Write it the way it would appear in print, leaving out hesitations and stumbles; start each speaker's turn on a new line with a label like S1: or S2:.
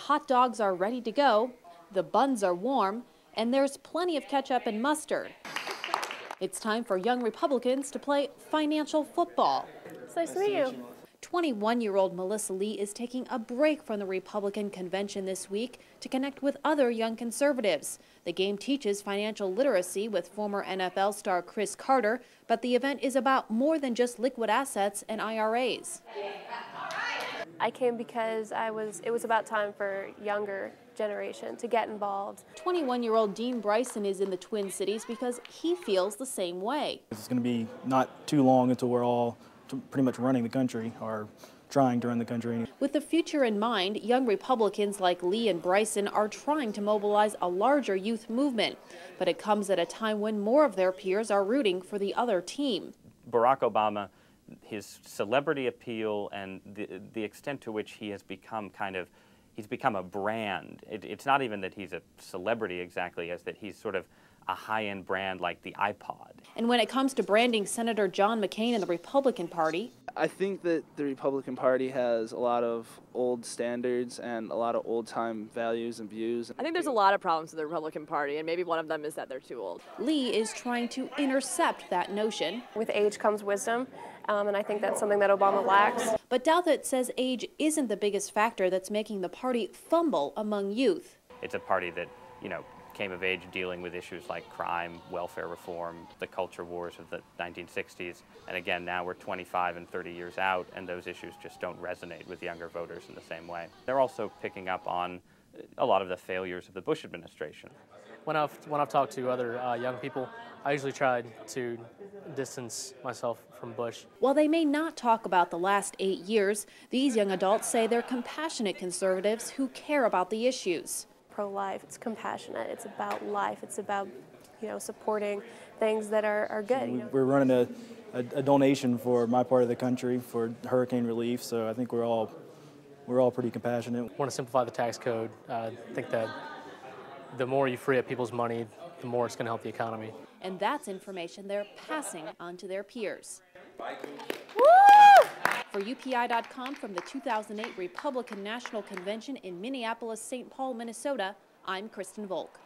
S1: hot dogs are ready to go, the buns are warm, and there's plenty of ketchup and mustard. It's time for young Republicans to play financial football.
S2: It's nice to meet you.
S1: 21-year-old Melissa Lee is taking a break from the Republican convention this week to connect with other young conservatives. The game teaches financial literacy with former NFL star Chris Carter, but the event is about more than just liquid assets and IRAs.
S2: I came because it was about time for younger generation to get involved.
S1: 21-year-old Dean Bryson is in the Twin Cities because he feels the same way.
S3: It's going to be not too long until we're all pretty much running the country, or trying to run the country.
S1: With the future in mind, young Republicans like Lee and Bryson are trying to mobilize a larger youth movement, but it comes at a time when more of their peers are rooting for the other team.
S4: Barack Obama, his celebrity appeal and the extent to which he has become he's become a brand. It's not even that he's a celebrity exactly, as that he's sort of a high-end brand like the iPod.
S1: And when it comes to branding Senator John McCain and the Republican Party,
S5: I think that the Republican Party has a lot of old standards and a lot of old-time values and views.
S6: I think there's a lot of problems with the Republican Party, and maybe one of them is that they're too old.
S1: Lee is trying to intercept that notion.
S2: With age comes wisdom, and I think that's something that Obama lacks.
S1: But Douthit says age isn't the biggest factor that's making the party fumble among youth.
S4: It's a party that, came of age dealing with issues like crime, welfare reform, the culture wars of the 1960s. And again, now we're 25 and 30 years out, and those issues just don't resonate with younger voters in the same way. They're also picking up on a lot of the failures of the Bush administration.
S7: When I've talked to other young people, I usually tried to distance myself from Bush.
S1: While they may not talk about the last 8 years, these young adults say they're compassionate conservatives who care about the issues.
S2: Pro-life, it's compassionate, it's about life, it's about, supporting things that are good.
S3: We're running a donation for my part of the country for hurricane relief, so I think we're all pretty compassionate.
S7: I want to simplify the tax code. I think that the more you free up people's money, the more it's going to help the economy.
S1: And that's information they're passing on to their peers. For UPI.com from the 2008 Republican National Convention in Minneapolis, St. Paul, Minnesota, I'm Kristen Volk.